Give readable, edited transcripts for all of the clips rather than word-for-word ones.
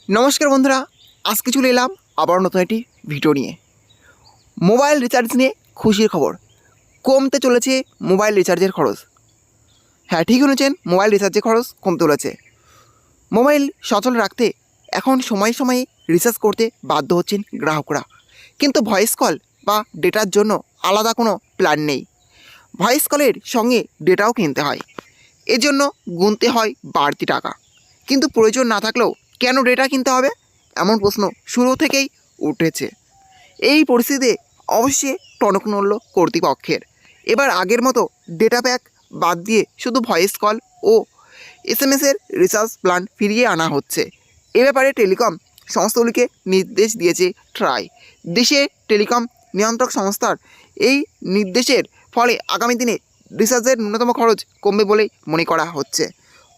নমস্কার বন্ধুরা, আজকে চলে এলাম আবার নতুন একটি ভিডিও নিয়ে। মোবাইল রিচার্জ নিয়ে খুশির খবর, কমতে চলেছে মোবাইল রিচার্জের খরচ। হ্যাঁ, ঠিক শুনেছেন, মোবাইল রিচার্জের খরচ কমতে চলেছে। মোবাইল সচল রাখতে এখন সময়ে সময়ে রিচার্জ করতে বাধ্য হচ্ছেন গ্রাহকরা, কিন্তু ভয়েস কল বা ডেটার জন্য আলাদা কোনো প্ল্যান নেই। ভয়েস কলের সঙ্গে ডেটাও কিনতে হয়, এজন্য গুনতে হয় বাড়তি টাকা। কিন্তু প্রয়োজন না থাকলেও কেন ডেটা কিনতে হবে, এমন প্রশ্ন শুরু থেকেই উঠেছে। এই পরিস্থিতিতে অবশ্যই টনক নড়ল কর্তৃপক্ষের। এবার আগের মতো ডেটা প্যাক বাদ দিয়ে শুধু ভয়েস কল ও এসএমএসের রিচার্জ প্ল্যান ফিরিয়ে আনা হচ্ছে। এ ব্যাপারে টেলিকম সংস্থাগুলিকে নির্দেশ দিয়েছে ট্রাই। দেশের টেলিকম নিয়ন্ত্রক সংস্থার এই নির্দেশের ফলে আগামী দিনে রিচার্জের ন্যূনতম খরচ কমবে বলেই মনে করা হচ্ছে।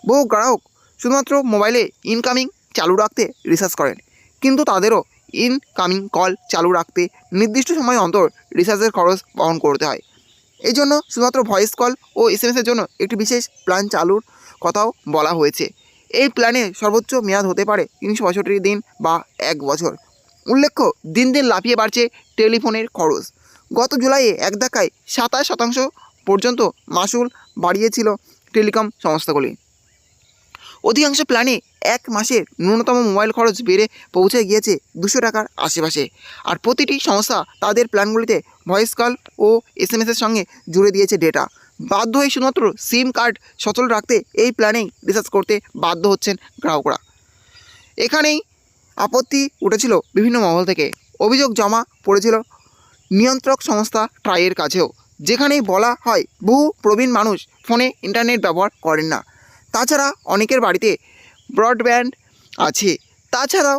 বহু গ্রাহক শুধুমাত্র মোবাইলে ইনকামিং চালু রাখতে রিচার্জ করেন, কিন্তু তাদেরও ইনকামিং কল চালু রাখতে নির্দিষ্ট সময় অন্তর রিচার্জের খরচ বহন করতে হয়। এই জন্য শুধুমাত্র ভয়েস কল ও এসএমএসের জন্য একটি বিশেষ প্ল্যান চালুর কথাও বলা হয়েছে। এই প্ল্যানে সর্বোচ্চ মেয়াদ হতে পারে 365 দিন বা 1 বছর। উল্লেখ্য, দিন দিন লাফিয়ে বাড়ছে টেলিফোনের খরচ। গত জুলাইয়ে এক ধাক্কায় 27% পর্যন্ত মাসুল বাড়িয়েছিল টেলিকম সংস্থাগুলি। অধিকাংশ প্ল্যানে এক মাসের ন্যূনতম মোবাইল খরচ বেড়ে পৌঁছে গিয়েছে 200 টাকার আশেপাশে। আর প্রতিটি সংস্থা তাদের প্ল্যানগুলিতে ভয়েস কল ও এসএমএসের সঙ্গে জুড়ে দিয়েছে ডেটা। বাধ্য হয়ে শুধুমাত্র সিম কার্ড সচল রাখতে এই প্ল্যানেই রিচার্জ করতে বাধ্য হচ্ছেন গ্রাহকরা। এখানেই আপত্তি উঠেছিল বিভিন্ন মহল থেকে। অভিযোগ জমা পড়েছিল নিয়ন্ত্রক সংস্থা ট্রাইয়ের কাছেও, যেখানেই বলা হয় বহু প্রবীণ মানুষ ফোনে ইন্টারনেট ব্যবহার করেন না। তাছাড়া অনেকের বাড়িতে ব্রডব্যান্ড আছে, তাছাড়াও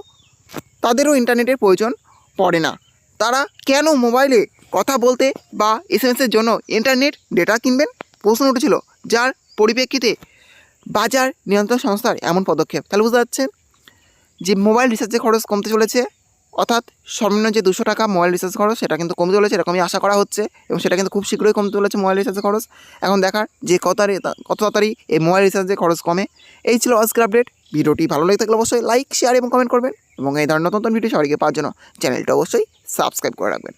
তাদেরও ইন্টারনেটের প্রয়োজন পড়ে না। তারা কেন মোবাইলে কথা বলতে বা এসএমএসের জন্য ইন্টারনেট ডেটা কিনবেন, প্রশ্ন উঠেছিল, যার পরিপ্রেক্ষিতে বাজার নিয়ন্ত্রণ সংস্থার এমন পদক্ষেপ। তাহলে বুঝতে পারছেন যে মোবাইল রিচার্জের খরচ কমতে চলেছে, অর্থাৎ সর্বনিম্ন যে 200 টাকা মোবাইল রিচার্জ খরচ সেটা কিন্তু কমতে চলেছে, এরকমই আশা করা হচ্ছে, এবং সেটা কিন্তু খুব শীঘ্রই কমতে চলেছে মোবাইল রিচার্জের খরচ। এখন দেখার যে কত তাড়াতাড়ি এই মোবাইল রিচার্জের খরচ কমে। এই ছিল আজকের আপডেট। ভিডিওটি ভালো লেগে থাকলে অবশ্যই লাইক, শেয়ার এবং কমেন্ট করবেন, এবং এই ধরনের নতুন ভিডিও সবাইকে পাওয়ার জন্য চ্যানেলটা অবশ্যই সাবস্ক্রাইব করে রাখবেন।